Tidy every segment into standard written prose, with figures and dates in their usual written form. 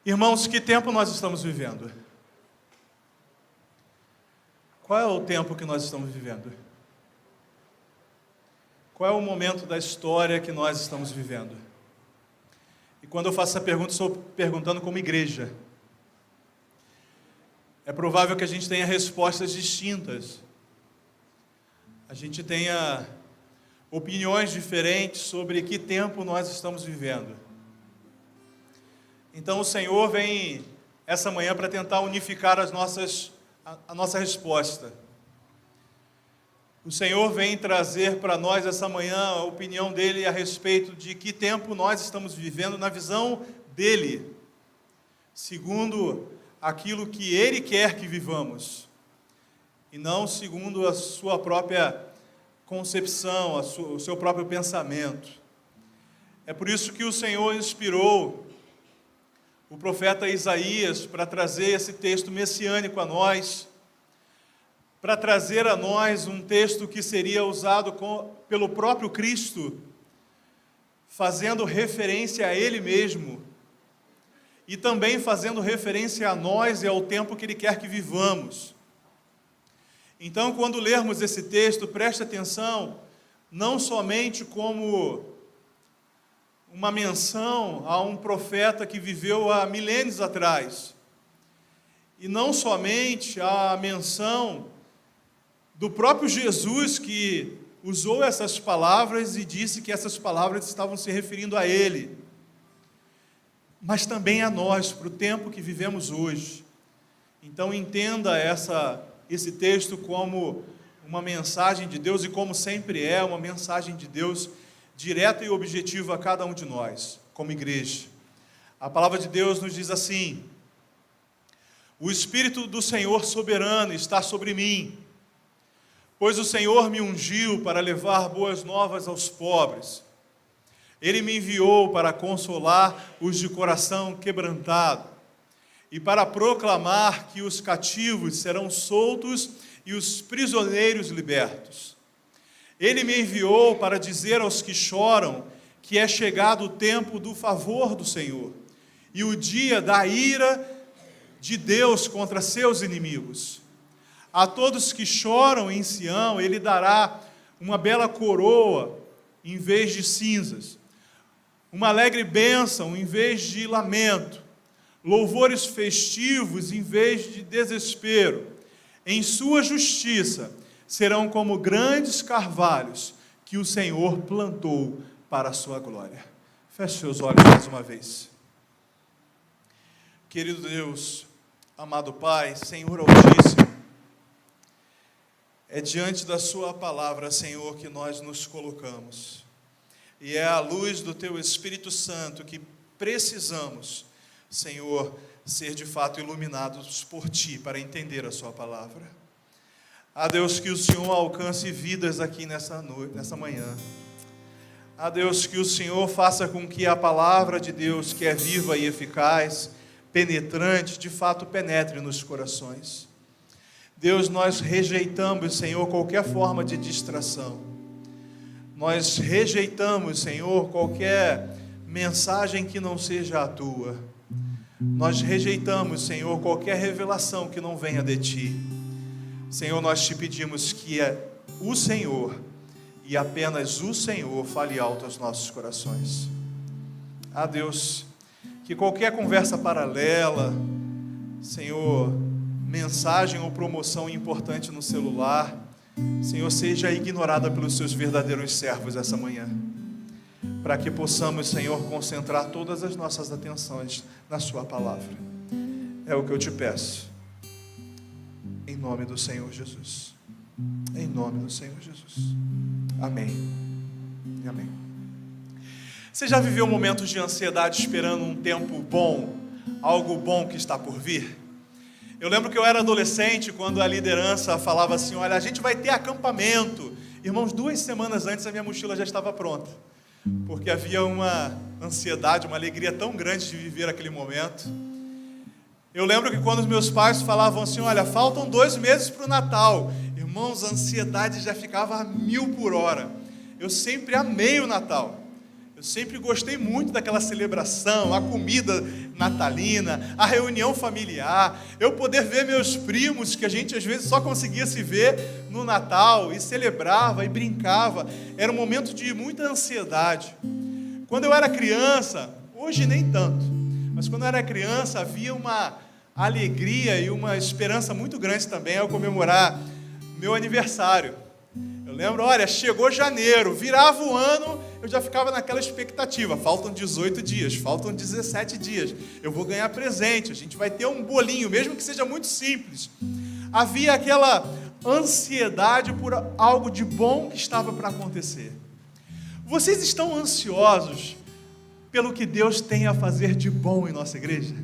Irmãos, que tempo nós estamos vivendo? Qual é o tempo que nós estamos vivendo? Qual é o momento da história que nós estamos vivendo? E quando eu faço essa pergunta, estou perguntando como igreja. É provável que a gente tenha respostas distintas. A gente tenha opiniões diferentes sobre que tempo nós estamos vivendo. Então o Senhor vem essa manhã para tentar unificar a nossa resposta. O Senhor vem trazer para nós essa manhã a opinião dele a respeito de que tempo nós estamos vivendo na visão dele, segundo aquilo que ele quer que vivamos, e não segundo a sua própria concepção, o seu próprio pensamento. É por isso que o Senhor inspirou o profeta Isaías para trazer esse texto messiânico a nós, para trazer a nós um texto que seria usado pelo próprio Cristo, fazendo referência a Ele mesmo, e também fazendo referência a nós e ao tempo que Ele quer que vivamos. Então, quando lermos esse texto, preste atenção, não somente como uma menção a um profeta que viveu há milênios atrás, e não somente a menção do próprio Jesus, que usou essas palavras e disse que essas palavras estavam se referindo a Ele, mas também a nós, para o tempo que vivemos hoje. Então entenda esse texto como uma mensagem de Deus, e como sempre é, uma mensagem de Deus direta e objetiva a cada um de nós, como igreja. A palavra de Deus nos diz assim: o Espírito do Senhor soberano está sobre mim, pois o Senhor me ungiu para levar boas novas aos pobres. Ele me enviou para consolar os de coração quebrantado, e para proclamar que os cativos serão soltos e os prisioneiros libertos. Ele me enviou para dizer aos que choram que é chegado o tempo do favor do Senhor, e o dia da ira de Deus contra seus inimigos. A todos que choram em Sião, Ele dará uma bela coroa em vez de cinzas, uma alegre bênção em vez de lamento, louvores festivos em vez de desespero. Em sua justiça serão como grandes carvalhos que o Senhor plantou para a sua glória. Feche seus olhos mais uma vez. Querido Deus, amado Pai, Senhor Altíssimo, é diante da sua palavra, Senhor, que nós nos colocamos. E é à luz do teu Espírito Santo que precisamos, Senhor, ser de fato iluminados por ti para entender a sua palavra. Deus, que o Senhor alcance vidas aqui nessa manhã. Deus, que o Senhor faça com que a palavra de Deus, que é viva e eficaz, penetrante, de fato penetre nos corações. Deus, nós rejeitamos, Senhor, qualquer forma de distração. Nós rejeitamos, Senhor, qualquer mensagem que não seja a tua. Nós rejeitamos, Senhor, qualquer revelação que não venha de ti. Senhor, nós te pedimos que o Senhor, e apenas o Senhor, fale alto aos nossos corações. Deus, que qualquer conversa paralela, Senhor, mensagem ou promoção importante no celular, Senhor, seja ignorada pelos seus verdadeiros servos essa manhã, para que possamos, Senhor, concentrar todas as nossas atenções na sua palavra. É o que eu te peço, em nome do Senhor Jesus. Em nome do Senhor Jesus. Amém. Amém. Você já viveu momentos de ansiedade esperando um tempo bom, algo bom que está por vir? Eu lembro que eu era adolescente quando a liderança falava assim: olha, a gente vai ter acampamento. Irmãos, 2 semanas antes a minha mochila já estava pronta, porque havia uma ansiedade, uma alegria tão grande de viver aquele momento. Eu lembro que quando os meus pais falavam assim: olha, faltam 2 meses para o Natal, irmãos, a ansiedade já ficava a 1000 por hora. Eu sempre amei o Natal. Eu sempre gostei muito daquela celebração, a comida natalina, a reunião familiar, eu poder ver meus primos, que a gente às vezes só conseguia se ver no Natal, e celebrava e brincava, era um momento de muita ansiedade. Quando eu era criança, hoje nem tanto, mas quando eu era criança havia uma alegria e uma esperança muito grande também ao comemorar meu aniversário. Eu lembro, olha, chegou janeiro, virava o ano, eu já ficava naquela expectativa, faltam 18 dias, faltam 17 dias, eu vou ganhar presente, a gente vai ter um bolinho, mesmo que seja muito simples. Havia aquela ansiedade por algo de bom que estava para acontecer. Vocês estão ansiosos pelo que Deus tem a fazer de bom em nossa igreja?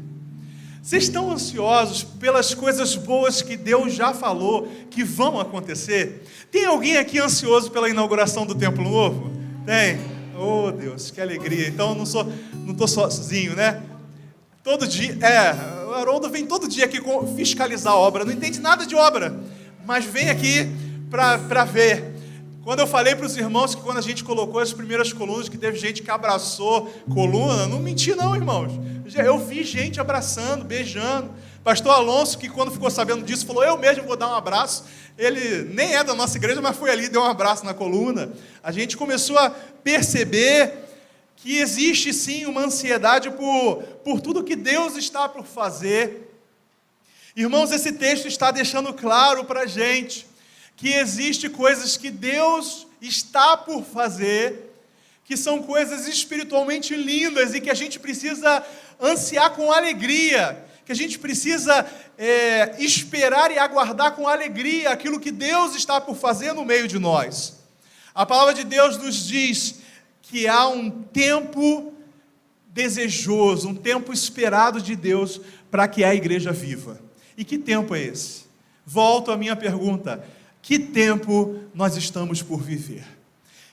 Vocês estão ansiosos pelas coisas boas que Deus já falou que vão acontecer? Tem alguém aqui ansioso pela inauguração do Templo Novo? Tem? Oh Deus, que alegria. Então eu não estou sozinho, né? Todo dia, o Haroldo vem todo dia aqui fiscalizar a obra, não entende nada de obra, mas vem aqui para ver. Quando eu falei para os irmãos que quando a gente colocou as primeiras colunas, que teve gente que abraçou coluna, não menti não, irmãos. Eu vi gente abraçando, beijando. Pastor Alonso, que quando ficou sabendo disso, falou, eu mesmo vou dar um abraço. Ele nem é da nossa igreja, mas foi ali e deu um abraço na coluna. A gente começou a perceber que existe sim uma ansiedade por tudo que Deus está por fazer. Irmãos, esse texto está deixando claro para a gente que existe coisas que Deus está por fazer, que são coisas espiritualmente lindas e que a gente precisa ansiar com alegria, que a gente precisa esperar e aguardar com alegria aquilo que Deus está por fazer no meio de nós. A palavra de Deus nos diz que há um tempo desejoso, um tempo esperado de Deus para que a igreja viva. E que tempo é esse? Volto à minha pergunta: que tempo nós estamos por viver?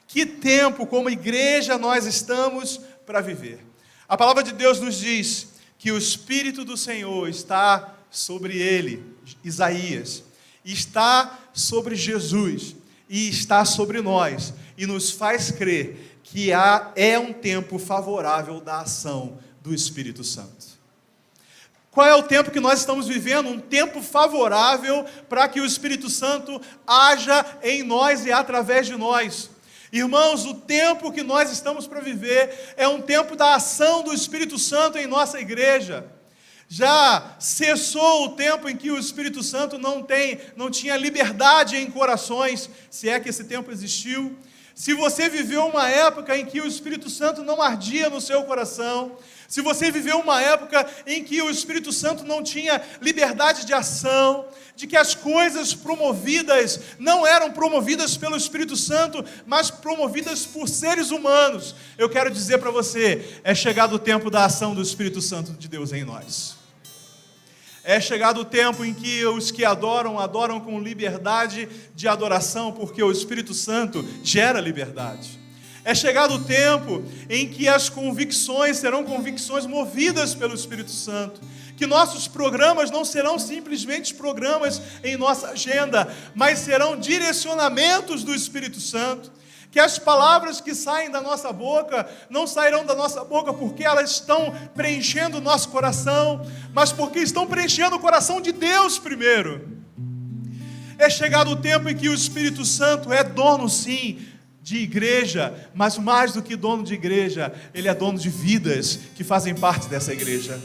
Que tempo, como igreja, nós estamos para viver? A palavra de Deus nos diz que o Espírito do Senhor está sobre ele, Isaías, está sobre Jesus e está sobre nós, e nos faz crer que é um tempo favorável da ação do Espírito Santo. Qual é o tempo que nós estamos vivendo? Um tempo favorável para que o Espírito Santo haja em nós e através de nós. Irmãos, o tempo que nós estamos para viver é um tempo da ação do Espírito Santo em nossa igreja. Já cessou o tempo em que o Espírito Santo não tinha liberdade em corações, se é que esse tempo existiu. Se você viveu uma época em que o Espírito Santo não ardia no seu coração, se você viveu uma época em que o Espírito Santo não tinha liberdade de ação, de que as coisas promovidas não eram promovidas pelo Espírito Santo, mas promovidas por seres humanos, eu quero dizer para você, é chegado o tempo da ação do Espírito Santo de Deus em nós. É chegado o tempo em que os que adoram com liberdade de adoração, porque o Espírito Santo gera liberdade. É chegado o tempo em que as convicções serão convicções movidas pelo Espírito Santo, que nossos programas não serão simplesmente programas em nossa agenda, mas serão direcionamentos do Espírito Santo, que as palavras que saem da nossa boca não sairão da nossa boca porque elas estão preenchendo o nosso coração, mas porque estão preenchendo o coração de Deus primeiro. É chegado o tempo em que o Espírito Santo é dono sim de igreja, mas mais do que dono de igreja, ele é dono de vidas que fazem parte dessa igreja.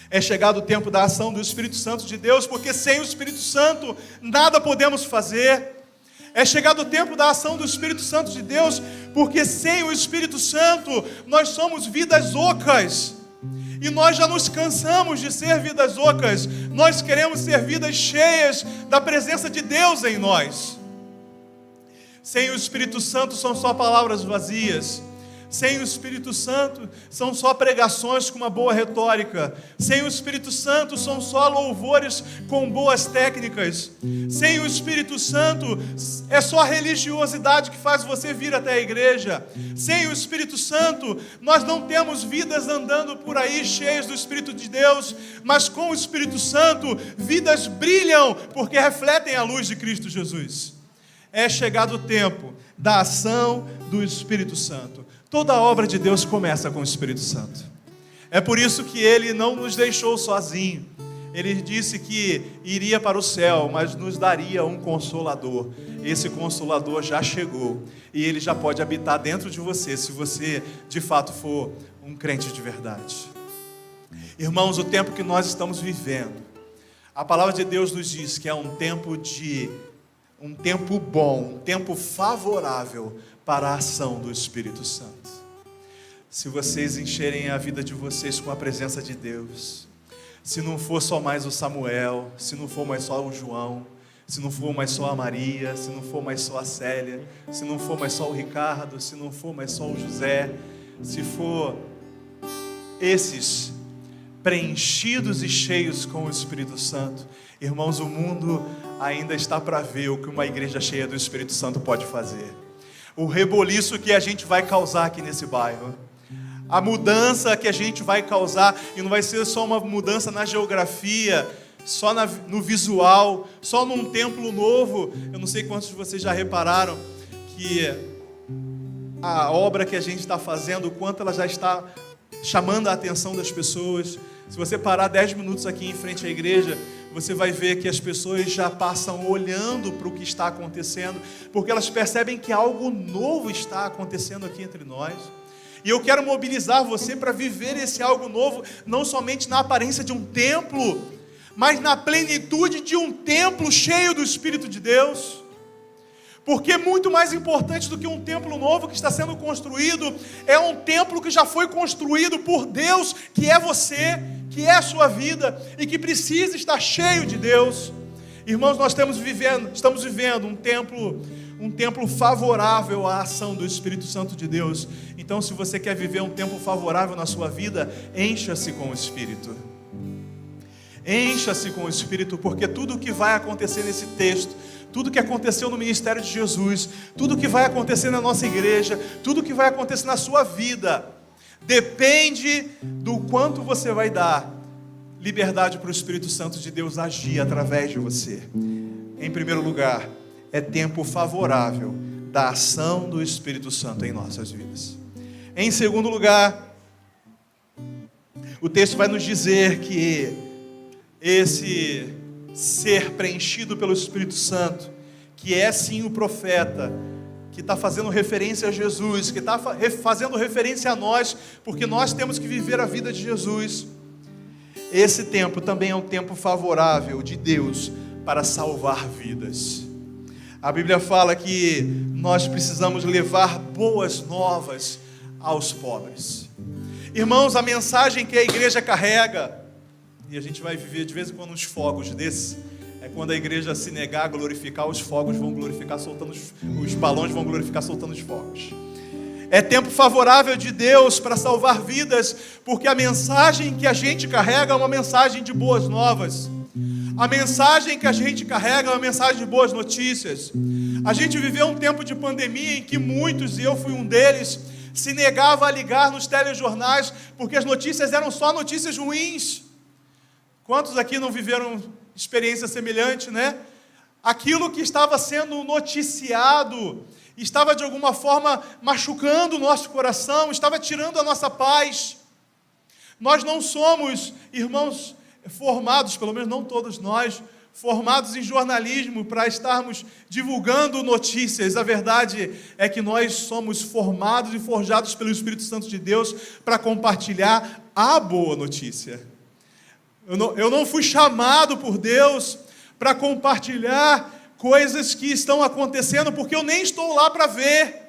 É chegado o tempo da ação do Espírito Santo de Deus, porque sem o Espírito Santo nada podemos fazer. É chegado o tempo da ação do Espírito Santo de Deus, porque sem o Espírito Santo nós somos vidas ocas, e nós já nos cansamos de ser vidas ocas, nós queremos ser vidas cheias da presença de Deus em nós. Sem o Espírito Santo são só palavras vazias. Sem o Espírito Santo são só pregações com uma boa retórica. Sem o Espírito Santo são só louvores com boas técnicas. Sem o Espírito Santo é só religiosidade que faz você vir até a igreja. Sem o Espírito Santo nós não temos vidas andando por aí cheias do Espírito de Deus, mas com o Espírito Santo vidas brilham porque refletem a luz de Cristo Jesus. É chegado o tempo da ação do Espírito Santo. Toda a obra de Deus começa com o Espírito Santo. É por isso que Ele não nos deixou sozinhos. Ele disse que iria para o céu, mas nos daria um Consolador. Esse Consolador já chegou e Ele já pode habitar dentro de você, se você de fato for um crente de verdade. Irmãos, o tempo que nós estamos vivendo, a palavra de Deus nos diz que é um tempo bom, um tempo favorável para a ação do Espírito Santo. Se vocês encherem a vida de vocês com a presença de Deus, se não for só mais o Samuel, se não for mais só o João, se não for mais só a Maria, se não for mais só a Célia, se não for mais só o Ricardo, se não for mais só o José, se for esses preenchidos e cheios com o Espírito Santo, irmãos, o mundo ainda está para ver o que uma igreja cheia do Espírito Santo pode fazer. O reboliço que a gente vai causar aqui nesse bairro, a mudança que a gente vai causar, e não vai ser só uma mudança na geografia, só no visual, só num templo novo. Eu não sei quantos de vocês já repararam que a obra que a gente está fazendo, o quanto ela já está chamando a atenção das pessoas. Se você parar 10 minutos aqui em frente à igreja, você vai ver que as pessoas já passam olhando para o que está acontecendo, porque elas percebem que algo novo está acontecendo aqui entre nós. E eu quero mobilizar você para viver esse algo novo, não somente na aparência de um templo, mas na plenitude de um templo cheio do Espírito de Deus. Porque muito mais importante do que um templo novo que está sendo construído, é um templo que já foi construído por Deus, que é você, que é a sua vida, e que precisa estar cheio de Deus. Irmãos, nós estamos vivendo um templo favorável à ação do Espírito Santo de Deus. Então, se você quer viver um tempo favorável na sua vida, encha-se com o Espírito. Encha-se com o Espírito, porque tudo o que vai acontecer nesse texto, tudo que aconteceu no ministério de Jesus, tudo que vai acontecer na nossa igreja, tudo que vai acontecer na sua vida, depende do quanto você vai dar liberdade para o Espírito Santo de Deus agir através de você. Em primeiro lugar, é tempo favorável da ação do Espírito Santo em nossas vidas. Em segundo lugar, o texto vai nos dizer que esse ser preenchido pelo Espírito Santo, que é sim o profeta, que está fazendo referência a Jesus, que está fazendo referência a nós, porque nós temos que viver a vida de Jesus. Esse tempo também é um tempo favorável de Deus para salvar vidas. A Bíblia fala que nós precisamos levar boas novas aos pobres. Irmãos, a mensagem que a igreja carrega, e a gente vai viver de vez em quando uns fogos desses, é quando a igreja se negar a glorificar, os fogos vão glorificar soltando os balões vão glorificar soltando os fogos. É tempo favorável de Deus para salvar vidas, porque a mensagem que a gente carrega é uma mensagem de boas novas. A mensagem que a gente carrega é uma mensagem de boas notícias. A gente viveu um tempo de pandemia em que muitos, e eu fui um deles, se negava a ligar nos telejornais, porque as notícias eram só notícias ruins. Quantos aqui não viveram experiência semelhante, né? Aquilo que estava sendo noticiado estava de alguma forma machucando o nosso coração, estava tirando a nossa paz. Nós não somos, irmãos, formados, pelo menos não todos nós, formados em jornalismo para estarmos divulgando notícias. A verdade é que nós somos formados e forjados pelo Espírito Santo de Deus para compartilhar a boa notícia. Eu não fui chamado por Deus para compartilhar coisas que estão acontecendo, porque eu nem estou lá para ver.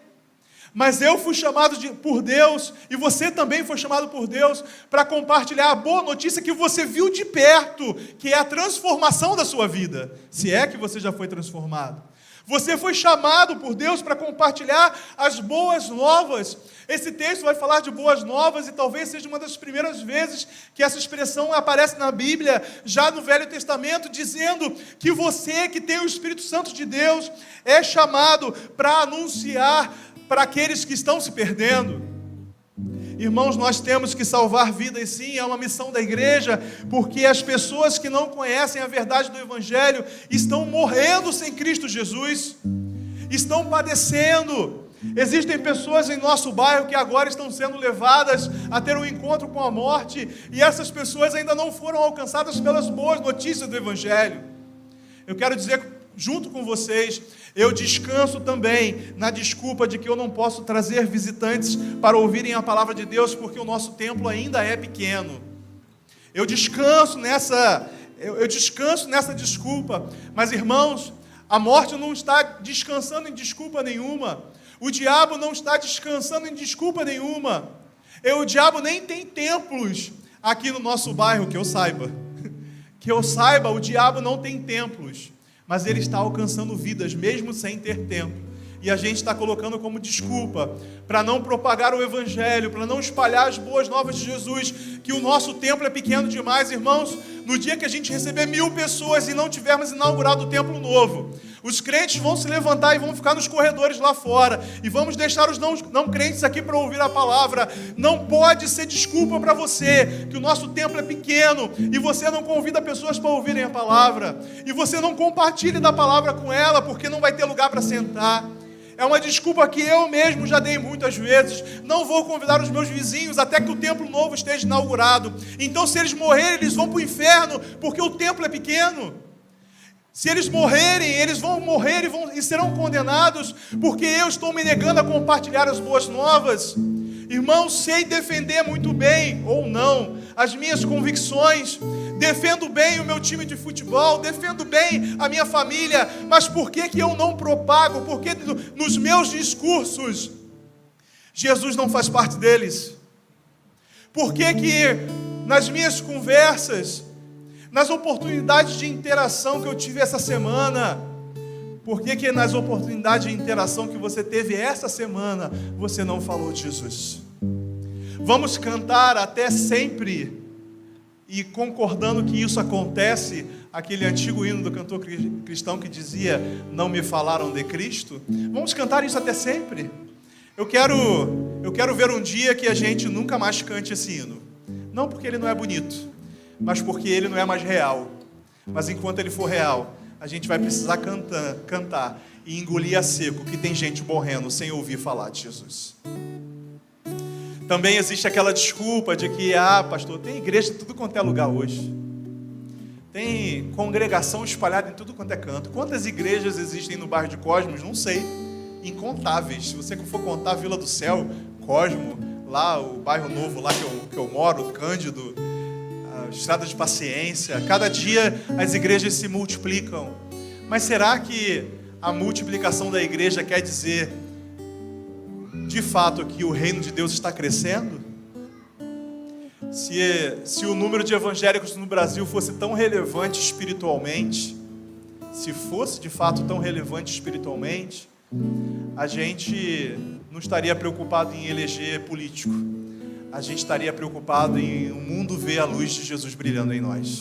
Mas eu fui chamado por Deus, e você também foi chamado por Deus, para compartilhar a boa notícia que você viu de perto, que é a transformação da sua vida, se é que você já foi transformado. Você foi chamado por Deus para compartilhar as boas novas. Esse texto vai falar de boas novas, e talvez seja uma das primeiras vezes que essa expressão aparece na Bíblia, já no Velho Testamento, dizendo que você que tem o Espírito Santo de Deus é chamado para anunciar para aqueles que estão se perdendo. Irmãos, nós temos que salvar vidas, sim, é uma missão da igreja, porque as pessoas que não conhecem a verdade do Evangelho estão morrendo sem Cristo Jesus, estão padecendo, Existem pessoas em nosso bairro que agora estão sendo levadas a ter um encontro com a morte, e essas pessoas ainda não foram alcançadas pelas boas notícias do Evangelho. Eu quero dizer, junto com vocês, eu descanso também na desculpa de que eu não posso trazer visitantes para ouvirem a palavra de Deus, porque o nosso templo ainda é pequeno. Eu descanso nessa desculpa, mas irmãos, a morte não está descansando em desculpa nenhuma. O diabo não está descansando em desculpa nenhuma. O diabo nem tem templos aqui no nosso bairro, que eu saiba. Que eu saiba, o diabo não tem templos, mas ele está alcançando vidas, mesmo sem ter templo. E a gente está colocando como desculpa para não propagar o Evangelho, para não espalhar as boas novas de Jesus, que o nosso templo é pequeno demais. Irmãos, no dia que a gente receber 1000 pessoas e não tivermos inaugurado o templo novo, os crentes vão se levantar e vão ficar nos corredores lá fora, e vamos deixar os não crentes aqui para ouvir a palavra. Não pode ser desculpa para você, que o nosso templo é pequeno, e você não convida pessoas para ouvirem a palavra, e você não compartilha da palavra com ela, porque não vai ter lugar para sentar. É uma desculpa que eu mesmo já dei muitas vezes. Não vou convidar os meus vizinhos até que o templo novo esteja inaugurado. Então, se eles morrerem, eles vão para o inferno, porque o templo é pequeno. Se eles morrerem, eles vão morrer e serão condenados, porque eu estou me negando a compartilhar as boas novas. Irmãos, sei defender muito bem, ou não, as minhas convicções. Defendo bem o meu time de futebol, defendo bem a minha família, mas por que eu não propago? Por que nos meus discursos Jesus não faz parte deles? Por que nas minhas conversas, nas oportunidades de interação que eu tive essa semana, por que nas oportunidades de interação que você teve essa semana, você não falou de Jesus? Vamos cantar até sempre, e concordando que isso acontece, aquele antigo hino do cantor cristão que dizia: não me falaram de Cristo. Vamos cantar isso até sempre. Eu quero ver um dia que a gente nunca mais cante esse hino, não porque ele não é bonito, mas porque ele não é mais real. Mas enquanto ele for real, a gente vai precisar cantar e engolir a seco que tem gente morrendo sem ouvir falar de Jesus. Também existe aquela desculpa de que, pastor, tem igreja em tudo quanto é lugar hoje. Tem congregação espalhada em tudo quanto é canto. Quantas igrejas existem no bairro de Cosmos? Não sei. Incontáveis. Se você for contar Vila do Céu, Cosmo, lá o bairro novo lá que eu moro, Cândido, a Estrada de Paciência, cada dia as igrejas se multiplicam. Mas será que a multiplicação da igreja quer dizer de fato que o reino de Deus está crescendo? Se o número de evangélicos no Brasil fosse tão relevante espiritualmente, se fosse de fato tão relevante espiritualmente, a gente não estaria preocupado em eleger político, a gente estaria preocupado em o mundo ver a luz de Jesus brilhando em nós.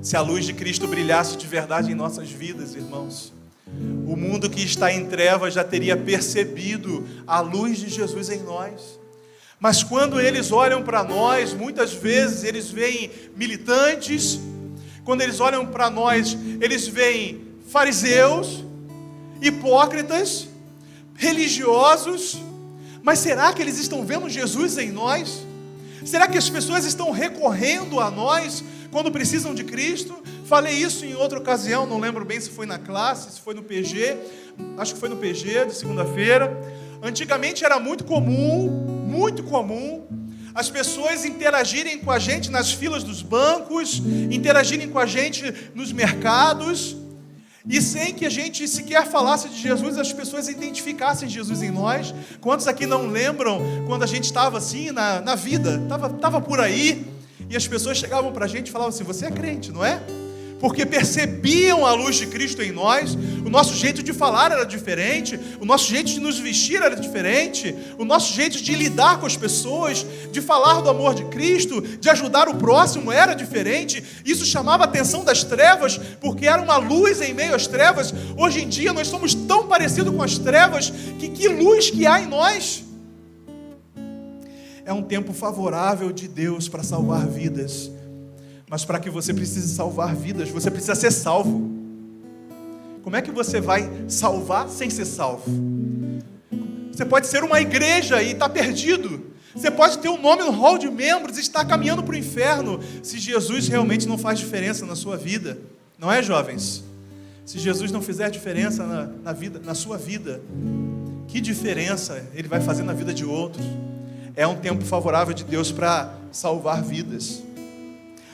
Se a luz de Cristo brilhasse de verdade em nossas vidas, irmãos, o mundo que está em trevas já teria percebido a luz de Jesus em nós. Mas quando eles olham para nós, muitas vezes eles veem militantes. Quando eles olham para nós, eles veem fariseus, hipócritas, religiosos. Mas será que eles estão vendo Jesus em nós? Será que as pessoas estão recorrendo a nós quando precisam de Cristo? Falei isso em outra ocasião, não lembro bem se foi na classe, se foi no PG, acho que foi no PG de segunda-feira. Antigamente era muito comum as pessoas interagirem com a gente nas filas dos bancos, interagirem com a gente nos mercados, e sem que a gente sequer falasse de Jesus, as pessoas identificassem Jesus em nós. Quantos aqui não lembram quando a gente estava assim na vida, estava por aí, e as pessoas chegavam para a gente e falavam assim: você é crente, não é? Porque percebiam a luz de Cristo em nós. O nosso jeito de falar era diferente, o nosso jeito de nos vestir era diferente, o nosso jeito de lidar com as pessoas, de falar do amor de Cristo, de ajudar o próximo era diferente. Isso chamava a atenção das trevas, porque era uma luz em meio às trevas. Hoje em dia nós somos tão parecidos com as trevas, que luz que há em nós. É um tempo favorável de Deus para salvar vidas. Mas para que você precise salvar vidas, você precisa ser salvo. Como é que você vai salvar sem ser salvo? Você pode ser uma igreja e estar perdido. Você pode ter um nome no hall de membros e estar caminhando para o inferno, se Jesus realmente não faz diferença na sua vida. Não é, jovens? Se Jesus não fizer diferença na sua vida, que diferença Ele vai fazer na vida de outros? É um tempo favorável de Deus para salvar vidas.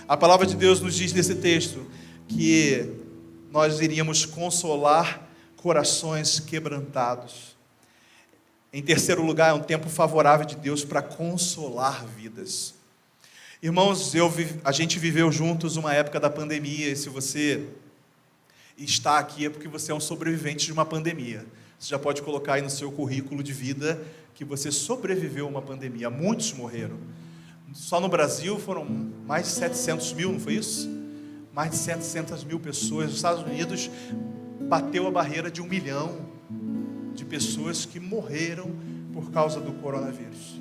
A palavra de Deus nos diz nesse texto que nós iríamos consolar corações quebrantados. Em terceiro lugar, é um tempo favorável de Deus para consolar vidas. Irmãos, a gente viveu juntos uma época da pandemia, e se você está aqui é porque você é um sobrevivente de uma pandemia. Você já pode colocar aí no seu currículo de vida que você sobreviveu a uma pandemia. Muitos morreram. Só no Brasil foram mais de 700 mil, não foi isso? Mais de 700 mil pessoas. Nos Estados Unidos bateu a barreira de 1 milhão de pessoas que morreram por causa do coronavírus.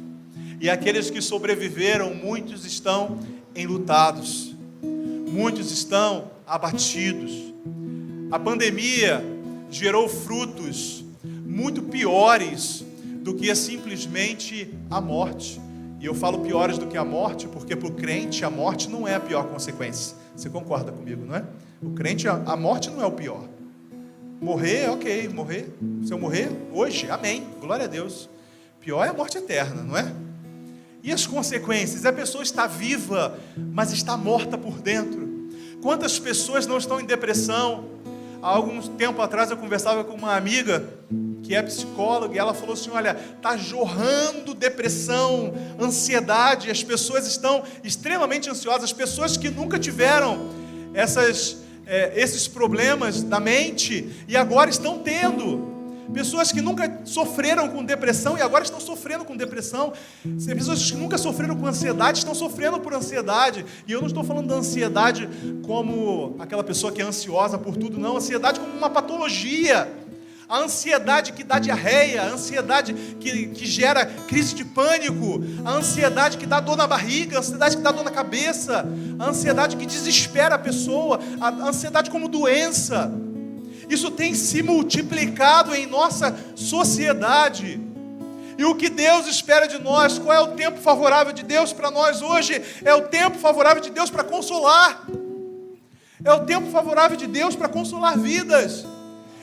E aqueles que sobreviveram, muitos estão enlutados, muitos estão abatidos. A pandemia gerou frutos muito piores do que simplesmente a morte. E eu falo piores do que a morte, porque para o crente a morte não é a pior consequência. Você concorda comigo, não é? O crente, a morte não é o pior. Morrer, ok, morrer. Se eu morrer hoje, amém, glória a Deus. Pior é a morte eterna, não é? E as consequências? A pessoa está viva, mas está morta por dentro. Quantas pessoas não estão em depressão? Há algum tempo atrás eu conversava com uma amiga que é psicóloga, e ela falou assim, olha, está jorrando depressão, ansiedade, as pessoas estão extremamente ansiosas, as pessoas que nunca tiveram esses problemas da mente, e agora estão tendo. Pessoas que nunca sofreram com depressão e agora estão sofrendo com depressão. Pessoas que nunca sofreram com ansiedade estão sofrendo por ansiedade. E eu não estou falando da ansiedade como aquela pessoa que é ansiosa por tudo, não. Ansiedade como uma patologia. A ansiedade que dá diarreia, a ansiedade que gera crise de pânico, a ansiedade que dá dor na barriga, a ansiedade que dá dor na cabeça, a ansiedade que desespera a pessoa, a ansiedade como doença. Isso tem se multiplicado em nossa sociedade. E o que Deus espera de nós? Qual é o tempo favorável de Deus para nós hoje? É o tempo favorável de Deus para consolar. É o tempo favorável de Deus para consolar vidas.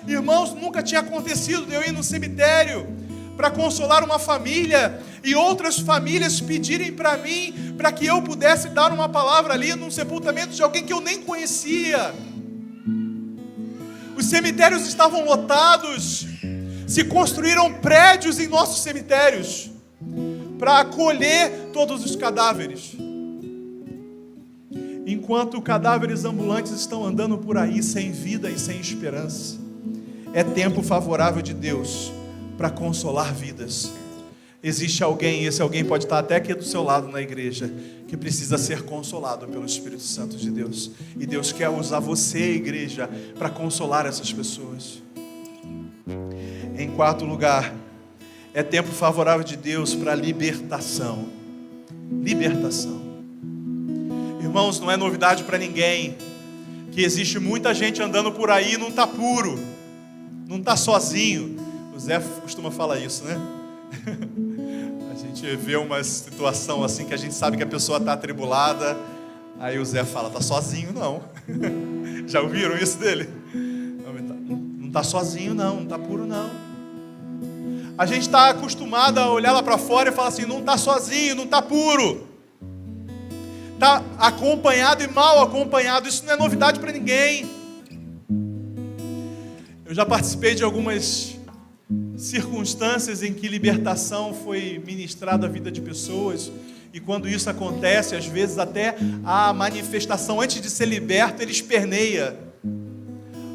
Irmãos, nunca tinha acontecido de eu ir no cemitério para consolar uma família e outras famílias pedirem para mim, para que eu pudesse dar uma palavra ali num sepultamento de alguém que eu nem conhecia. Os cemitérios estavam lotados, se construíram prédios em nossos cemitérios para acolher todos os cadáveres. Enquanto cadáveres ambulantes estão andando por aí sem vida e sem esperança, é tempo favorável de Deus para consolar vidas. Existe alguém, e esse alguém pode estar até aqui do seu lado na igreja, que precisa ser consolado pelo Espírito Santo de Deus. E Deus quer usar você, igreja, para consolar essas pessoas. Em quarto lugar, é tempo favorável de Deus para libertação. Libertação. Irmãos, não é novidade para ninguém que existe muita gente andando por aí e não está puro, não está sozinho. O Zé costuma falar isso, né? A gente vê uma situação assim que a gente sabe que a pessoa está atribulada, aí o Zé fala, está sozinho não. Já ouviram isso dele? Não está sozinho não está puro não. A gente está acostumado a olhar lá para fora e falar assim, não está sozinho, não está puro, está acompanhado e mal acompanhado. Isso não é novidade para ninguém. Eu já participei de algumas circunstâncias em que libertação foi ministrada à vida de pessoas, e quando isso acontece, às vezes até a manifestação, antes de ser liberto, ele esperneia.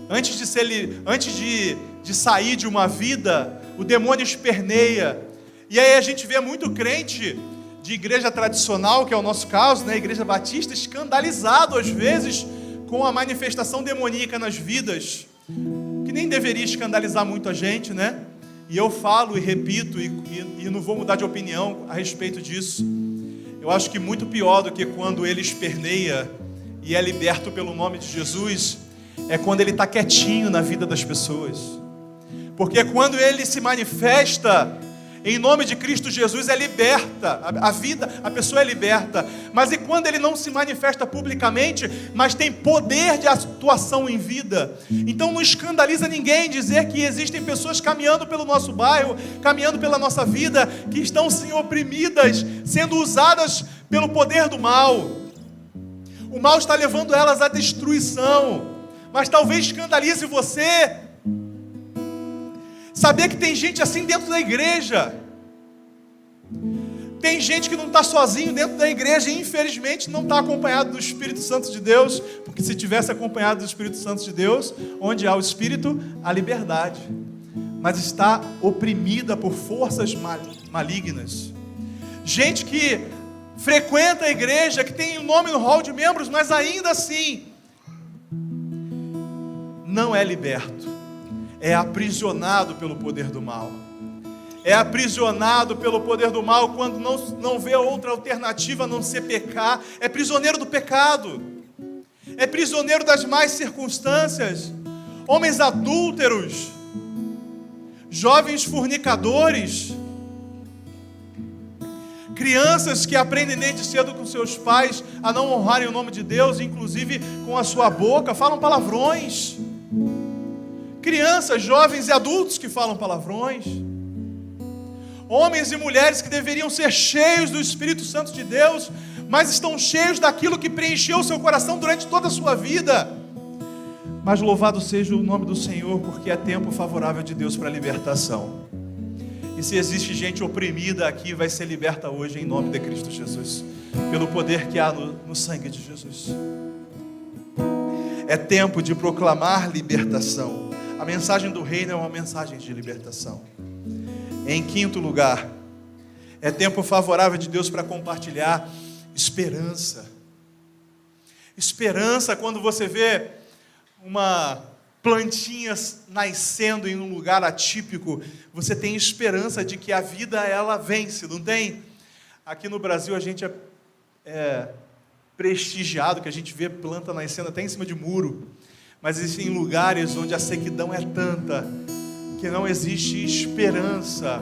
Antes de sair de uma vida, o demônio esperneia. E aí a gente vê muito crente de igreja tradicional, que é o nosso caso, né, igreja batista, escandalizado às vezes com a manifestação demoníaca nas vidas, que nem deveria escandalizar muito a gente, né? E eu falo e repito e não vou mudar de opinião a respeito disso. Eu acho que muito pior do que quando ele esperneia e é liberto pelo nome de Jesus, é quando ele está quietinho na vida das pessoas. Porque quando ele se manifesta, em nome de Cristo Jesus, é liberta, a vida, a pessoa é liberta. Mas e quando ele não se manifesta publicamente, mas tem poder de atuação em vida? Então não escandaliza ninguém dizer que existem pessoas caminhando pelo nosso bairro, caminhando pela nossa vida, que estão sim oprimidas, sendo usadas pelo poder do mal. O mal está levando elas à destruição. Mas talvez escandalize você saber que tem gente assim dentro da igreja. Tem gente que não está sozinho dentro da igreja e infelizmente não está acompanhado do Espírito Santo de Deus, porque se tivesse acompanhado do Espírito Santo de Deus, onde há o Espírito, há liberdade. Mas está oprimida por forças malignas. Gente que frequenta a igreja, que tem o nome no hall de membros, mas ainda assim não é liberto, é aprisionado pelo poder do mal. É aprisionado pelo poder do mal quando não vê outra alternativa a não ser pecar. É prisioneiro do pecado, é prisioneiro das más circunstâncias. Homens adúlteros, jovens fornicadores, crianças que aprendem desde cedo com seus pais a não honrarem o nome de Deus, inclusive com a sua boca, falam palavrões. Crianças, jovens e adultos que falam palavrões. Homens e mulheres que deveriam ser cheios do Espírito Santo de Deus, mas estão cheios daquilo que preencheu o seu coração durante toda a sua vida. Mas louvado seja o nome do Senhor, porque é tempo favorável de Deus para a libertação. E se existe gente oprimida aqui, vai ser liberta hoje em nome de Cristo Jesus, pelo poder que há no sangue de Jesus. É tempo de proclamar libertação. A mensagem do reino é uma mensagem de libertação. Em quinto lugar, é tempo favorável de Deus para compartilhar esperança. Esperança quando você vê uma plantinha nascendo em um lugar atípico, você tem esperança de que a vida ela vence, não tem? Aqui no Brasil a gente é prestigiado, que a gente vê planta nascendo até em cima de muro. Mas existem lugares onde a sequidão é tanta que não existe esperança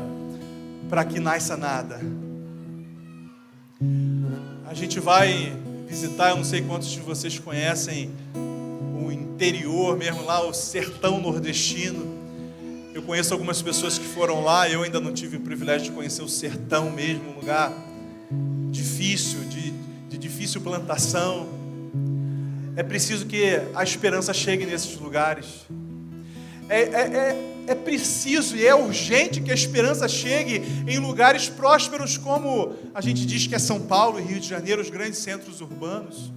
para que nasça nada. A gente vai visitar, eu não sei quantos de vocês conhecem o interior mesmo lá, o sertão nordestino. Eu conheço algumas pessoas que foram lá, eu ainda não tive o privilégio de conhecer o sertão mesmo, um lugar difícil, de difícil plantação. É preciso que a esperança chegue nesses lugares. É preciso e é urgente que a esperança chegue em lugares prósperos como a gente diz que é São Paulo e Rio de Janeiro, os grandes centros urbanos.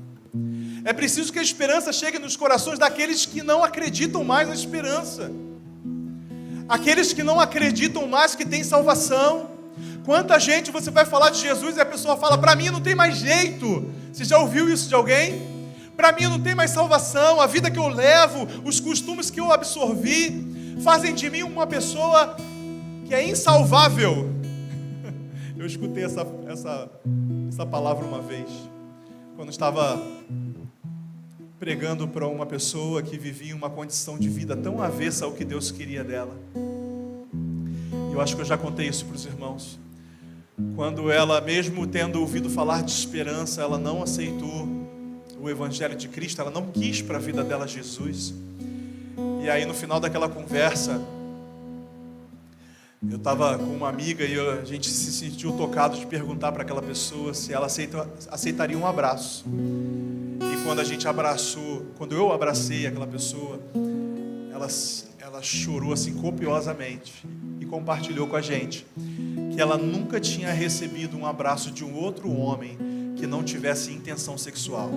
É preciso que a esperança chegue nos corações daqueles que não acreditam mais na esperança. Aqueles que não acreditam mais que tem salvação. Quanta gente você vai falar de Jesus e a pessoa fala, para mim não tem mais jeito. Você já ouviu isso de alguém? Para mim não tem mais salvação, a vida que eu levo, os costumes que eu absorvi, fazem de mim uma pessoa que é insalvável. Eu escutei essa palavra uma vez, quando estava pregando para uma pessoa que vivia uma condição de vida tão avessa ao que Deus queria dela. Eu acho que eu já contei isso para os irmãos. Quando ela, mesmo tendo ouvido falar de esperança, ela não aceitou o Evangelho de Cristo, ela não quis para a vida dela Jesus. E aí no final daquela conversa, eu estava com uma amiga e a gente se sentiu tocado de perguntar para aquela pessoa se ela aceitaria um abraço. E quando eu abracei aquela pessoa, ela chorou assim copiosamente e compartilhou com a gente que ela nunca tinha recebido um abraço de um outro homem que não tivesse intenção sexual.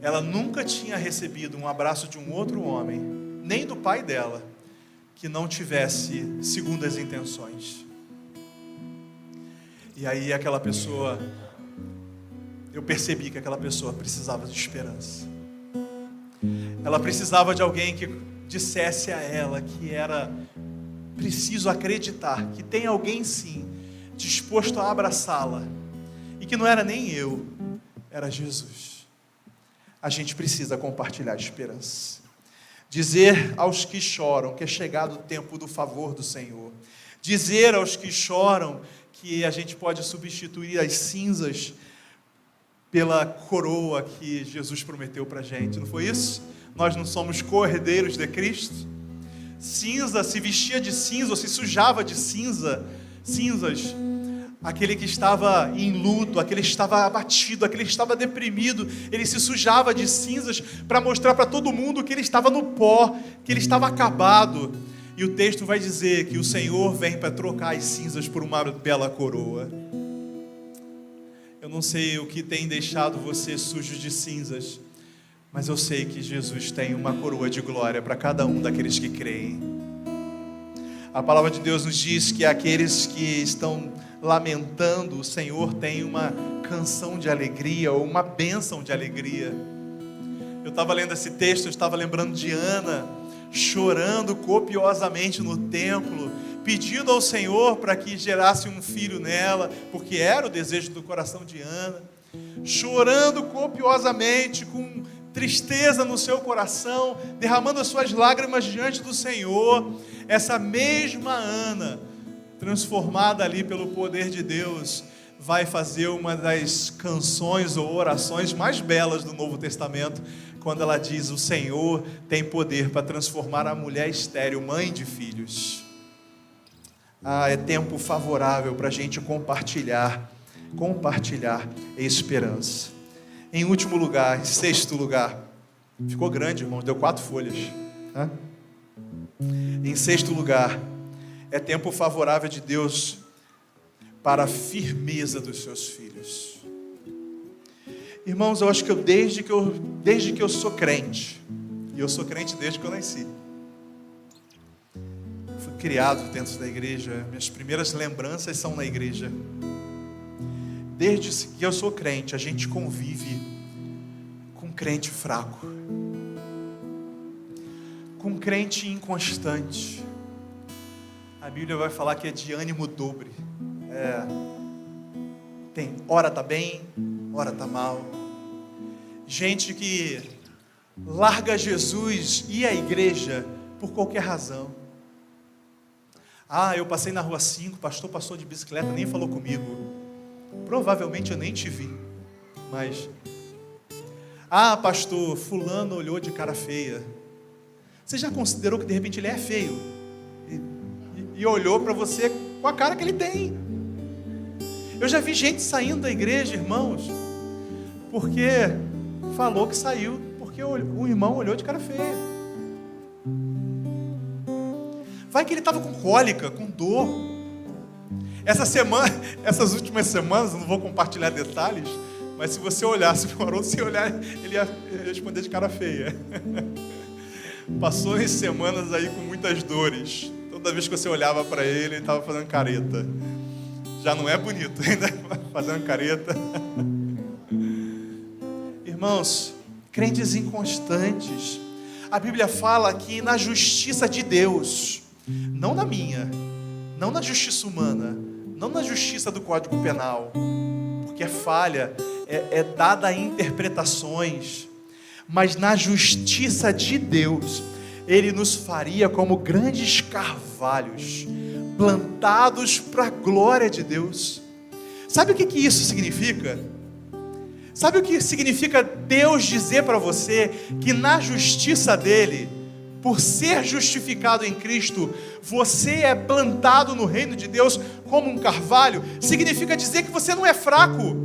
Ela nunca tinha recebido um abraço de um outro homem, nem do pai dela, que não tivesse segundas intenções. E aí aquela pessoa, eu percebi que aquela pessoa precisava de esperança. Ela precisava de alguém que dissesse a ela que era preciso acreditar, que tem alguém sim, disposto a abraçá-la. E que não era nem eu, era Jesus. A gente precisa compartilhar esperança. Dizer aos que choram que é chegado o tempo do favor do Senhor. Dizer aos que choram que a gente pode substituir as cinzas pela coroa que Jesus prometeu para a gente, não foi isso? Nós não somos co-herdeiros de Cristo? Cinza, se vestia de cinza, ou se sujava de cinzas, aquele que estava em luto, aquele que estava abatido, aquele que estava deprimido, ele se sujava de cinzas para mostrar para todo mundo que ele estava no pó, que ele estava acabado. E o texto vai dizer que o Senhor vem para trocar as cinzas por uma bela coroa. Eu não sei o que tem deixado você sujo de cinzas, mas eu sei que Jesus tem uma coroa de glória para cada um daqueles que creem. A palavra de Deus nos diz que aqueles que estão lamentando, o Senhor tem uma canção de alegria, ou uma bênção de alegria. Eu estava lendo esse texto, eu estava lembrando de Ana, chorando copiosamente no templo, pedindo ao Senhor para que gerasse um filho nela, porque era o desejo do coração de Ana, chorando copiosamente, com tristeza no seu coração, derramando as suas lágrimas diante do Senhor. Essa mesma Ana, transformada ali pelo poder de Deus, vai fazer uma das canções ou orações mais belas do Novo Testamento, quando ela diz: o Senhor tem poder para transformar a mulher estéril, mãe de filhos. É tempo favorável para a gente compartilhar esperança. Em último lugar, em sexto lugar, ficou grande, irmão, deu 4 folhas, né? Em sexto lugar, é tempo favorável de Deus para a firmeza dos seus filhos. Irmãos, eu acho que desde que eu sou crente, e eu sou crente desde que eu nasci, fui criado dentro da igreja, minhas primeiras lembranças são na igreja. Desde que eu sou crente, a gente convive com crente fraco, com crente inconstante. A Bíblia vai falar que é de ânimo dobre. Tem hora tá bem, hora tá mal. Gente que larga Jesus e a igreja por qualquer razão. Eu passei na rua 5, o pastor passou de bicicleta, nem falou comigo. Provavelmente eu nem te vi, mas... pastor, fulano olhou de cara feia. Você já considerou que de repente ele é feio? E olhou para você com a cara que ele tem. Eu já vi gente saindo da igreja, irmãos, porque falou que saiu, porque o irmão olhou de cara feia. Vai que ele estava com cólica, com dor. Essas últimas semanas, não vou compartilhar detalhes, mas se você olhasse para o Haroldo, se olhar, ele ia responder de cara feia. Passou em semanas aí com muitas dores. Toda vez que você olhava para ele estava fazendo careta. Já não é bonito, ainda fazendo careta. Irmãos, crentes inconstantes. A Bíblia fala que na justiça de Deus, não na minha, não na justiça humana, não na justiça do Código Penal, porque é falha, é dada a interpretações, mas na justiça de Deus, Ele nos faria como grandes carvalhos, plantados para a glória de Deus. Sabe o que isso significa? Sabe o que significa Deus dizer para você que na justiça dEle, por ser justificado em Cristo, você é plantado no reino de Deus como um carvalho? Significa dizer que você não é fraco,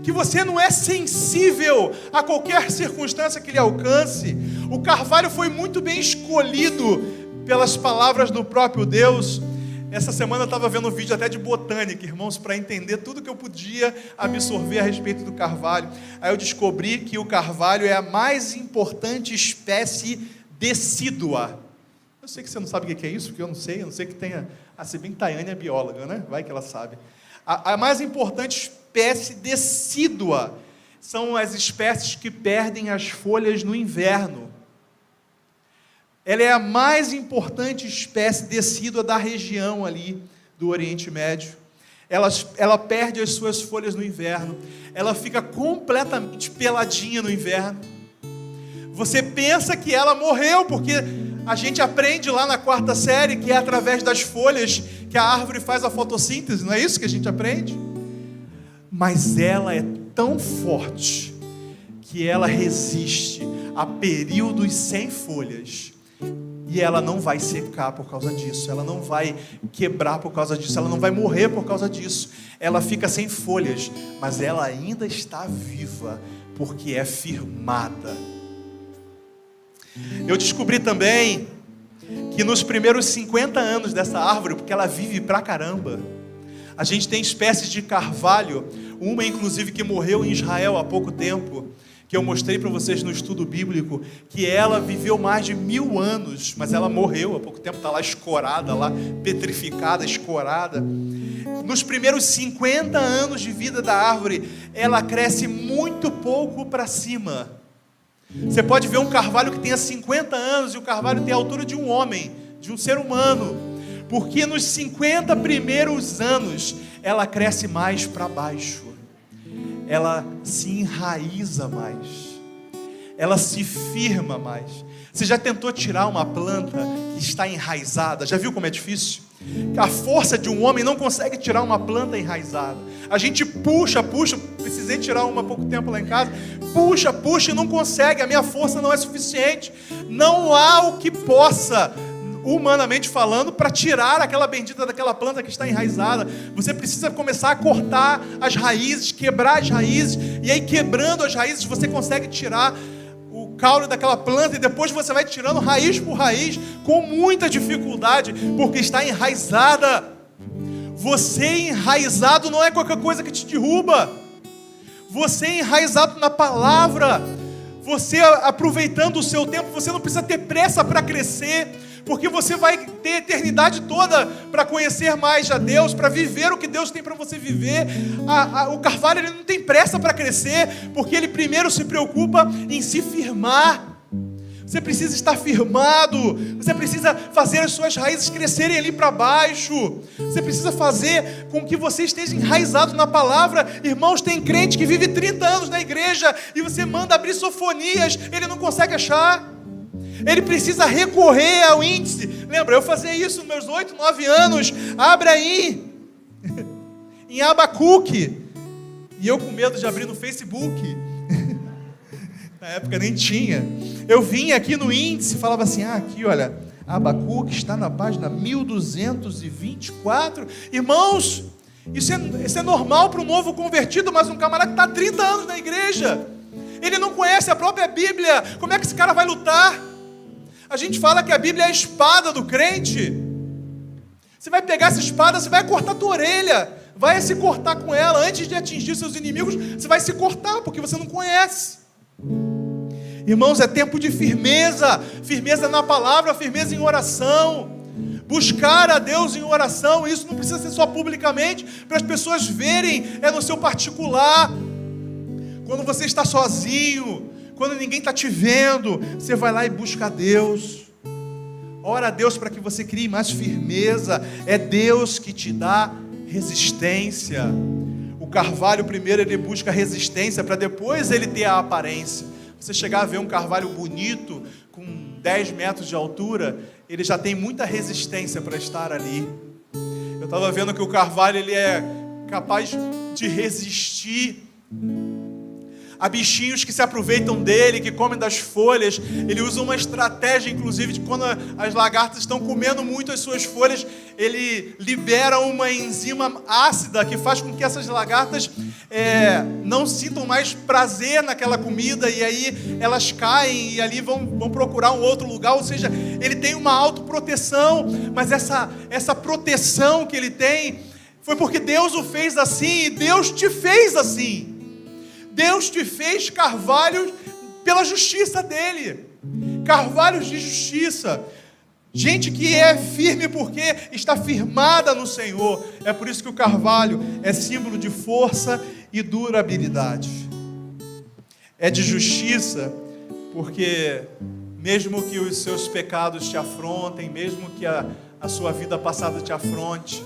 que você não é sensível a qualquer circunstância que lhe alcance. O carvalho foi muito bem escolhido pelas palavras do próprio Deus. Essa semana eu estava vendo um vídeo até de botânica, irmãos, para entender tudo que eu podia absorver a respeito do carvalho. Aí eu descobri que o carvalho é a mais importante espécie decídua. Eu sei que você não sabe o que é isso, porque eu não sei que tenha... se bem que Tayane é bióloga, né? Vai que ela sabe. A mais importante espécie decídua são as espécies que perdem as folhas no inverno. Ela é a mais importante espécie decídua da região ali do Oriente Médio. Ela perde as suas folhas no inverno. Ela fica completamente peladinha no inverno. Você pensa que ela morreu, porque A gente aprende lá na 4ª série que é através das folhas que a árvore faz a fotossíntese, não é isso que a gente aprende? Mas ela é tão forte que ela resiste a períodos sem folhas. E ela não vai secar por causa disso, ela não vai quebrar por causa disso, ela não vai morrer por causa disso. Ela fica sem folhas, mas ela ainda está viva, porque é firmada. Eu descobri também que nos primeiros 50 anos dessa árvore, porque ela vive pra caramba, a gente tem espécies de carvalho, uma inclusive que morreu em Israel há pouco tempo, que eu mostrei para vocês no estudo bíblico, que ela viveu mais de 1000 anos, mas ela morreu há pouco tempo, está lá escorada, lá petrificada, escorada. Nos primeiros 50 anos de vida da árvore, ela cresce muito pouco para cima. Você pode ver um carvalho que tenha 50 anos, e o carvalho tem a altura de um homem, de um ser humano, porque nos 50 primeiros anos, ela cresce mais para baixo. Ela se enraiza mais, ela se firma mais. Você já tentou tirar uma planta que está enraizada? Já viu como é difícil? A força de um homem não consegue tirar uma planta enraizada. A gente puxa, precisei tirar uma há pouco tempo lá em casa, puxa e não consegue, a minha força não é suficiente. Não há o que possa, humanamente falando, para tirar aquela bendita daquela planta que está enraizada. Você precisa começar a cortar as raízes, quebrar as raízes, e aí quebrando as raízes você consegue tirar o caule daquela planta, e depois você vai tirando raiz por raiz, com muita dificuldade, porque está enraizada. Você enraizado não é qualquer coisa que te derruba. Você enraizado na palavra, você aproveitando o seu tempo, você não precisa ter pressa para crescer, porque você vai ter a eternidade toda para conhecer mais a Deus, para viver o que Deus tem para você viver. O carvalho ele não tem pressa para crescer, porque ele primeiro se preocupa em se firmar. Você precisa estar firmado, você precisa fazer as suas raízes crescerem ali para baixo, você precisa fazer com que você esteja enraizado na palavra. Irmãos, tem crente que vive 30 anos na igreja, e você manda abrir sofonias, ele não consegue achar. Ele precisa recorrer ao índice. Lembra, eu fazia isso nos meus 8, 9 anos. Abre aí em Abacuque, e eu com medo de abrir no Facebook. Na época nem tinha. Eu vinha aqui no índice e falava assim, aqui olha, Abacuque está na página 1224. Irmãos, isso é normal para um novo convertido, mas um camarada que está há 30 anos na igreja, ele não conhece a própria Bíblia. Como é que esse cara vai lutar? A gente fala que a Bíblia é a espada do crente. Você vai pegar essa espada, você vai cortar a tua orelha, vai se cortar com ela. Antes de atingir seus inimigos, você vai se cortar, porque você não conhece. Irmãos, é tempo de firmeza. Firmeza na palavra, firmeza em oração. Buscar a Deus em oração. Isso não precisa ser só publicamente, para as pessoas verem, é no seu particular. Quando você está sozinho, quando ninguém está te vendo, você vai lá e busca a Deus. Ora a Deus para que você crie mais firmeza. É Deus que te dá resistência. O carvalho primeiro ele busca resistência, para depois ele ter a aparência. Você chegar a ver um carvalho bonito, com 10 metros de altura, ele já tem muita resistência para estar ali. Eu estava vendo que o carvalho ele é capaz de resistir a bichinhos que se aproveitam dele, que comem das folhas. Ele usa uma estratégia, inclusive, de quando as lagartas estão comendo muito as suas folhas, ele libera uma enzima ácida que faz com que essas lagartas não sintam mais prazer naquela comida, e aí elas caem e ali vão procurar um outro lugar. Ou seja, ele tem uma autoproteção, mas essa proteção que ele tem foi porque Deus o fez assim, e Deus te fez assim. Deus te fez carvalhos pela justiça dele, carvalhos de justiça, gente que é firme porque está firmada no Senhor. É por isso que o carvalho é símbolo de força e durabilidade. É de justiça porque mesmo que os seus pecados te afrontem, mesmo que a sua vida passada te afronte,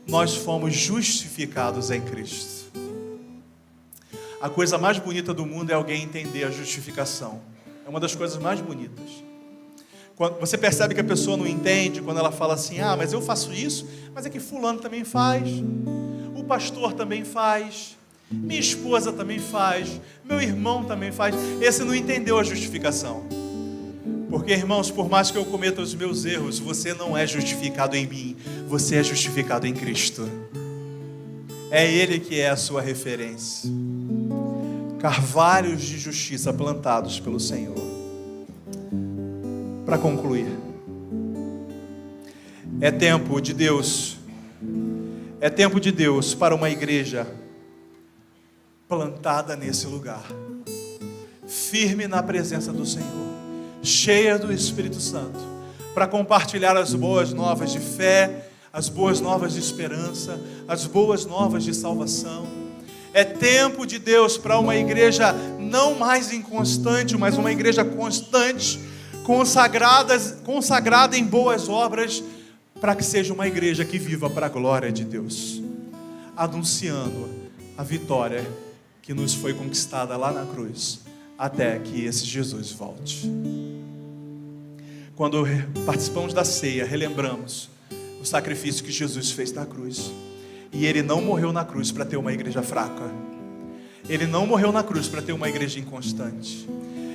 nós fomos justificados em Cristo. A coisa mais bonita do mundo é alguém entender a justificação. É uma das coisas mais bonitas. Quando você percebe que a pessoa não entende, quando ela fala assim, mas eu faço isso, mas é que fulano também faz, o pastor também faz, minha esposa também faz, meu irmão também faz. Esse não entendeu a justificação. Porque, irmãos, por mais que eu cometa os meus erros, você não é justificado em mim, você é justificado em Cristo. É Ele que é a sua referência. Carvalhos de justiça plantados pelo Senhor. Para concluir, é tempo de Deus para uma igreja plantada nesse lugar, firme na presença do Senhor, cheia do Espírito Santo, para compartilhar as boas novas de fé, as boas novas de esperança, as boas novas de salvação. É tempo de Deus para uma igreja não mais inconstante, mas uma igreja constante, consagrada em boas obras, para que seja uma igreja que viva para a glória de Deus, anunciando a vitória que nos foi conquistada lá na cruz, até que esse Jesus volte. Quando participamos da ceia, relembramos o sacrifício que Jesus fez na cruz. E Ele não morreu na cruz para ter uma igreja fraca. Ele não morreu na cruz para ter uma igreja inconstante.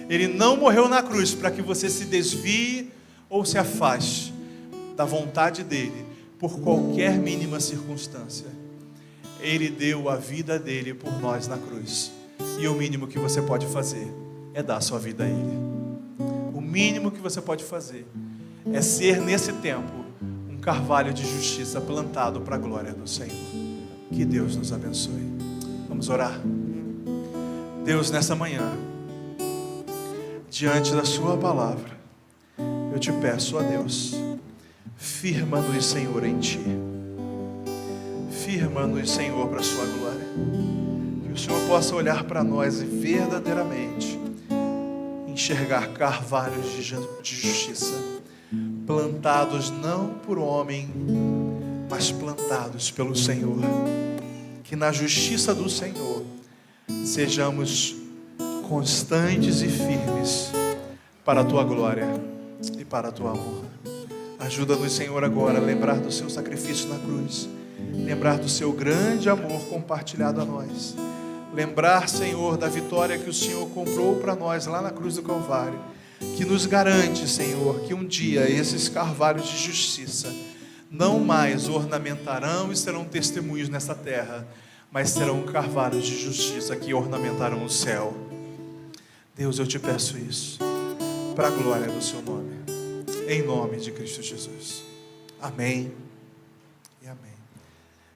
Ele não morreu na cruz para que você se desvie ou se afaste da vontade dEle por qualquer mínima circunstância. Ele deu a vida dEle por nós na cruz. E o mínimo que você pode fazer é dar a sua vida a Ele. O mínimo que você pode fazer é ser nesse tempo um carvalho de justiça plantado para a glória do Senhor. Que Deus nos abençoe. Vamos orar. Deus, nessa manhã, diante da sua palavra, eu te peço, ó Deus, firma-nos, Senhor, em Ti. Firma-nos, Senhor, para a sua glória. Que o Senhor possa olhar para nós e verdadeiramente enxergar carvalhos de justiça, plantados não por homem, mas plantados pelo Senhor. Que na justiça do Senhor sejamos constantes e firmes para a Tua glória e para a Tua honra. Ajuda-nos, Senhor, agora a lembrar do Seu sacrifício na cruz, lembrar do Seu grande amor compartilhado a nós, lembrar, Senhor, da vitória que o Senhor comprou para nós lá na cruz do Calvário, que nos garante, Senhor, que um dia esses carvalhos de justiça não mais ornamentarão e serão testemunhos nessa terra, mas serão carvalhos de justiça que ornamentarão o céu. Deus, eu te peço isso, para a glória do Seu nome, em nome de Cristo Jesus. Amém.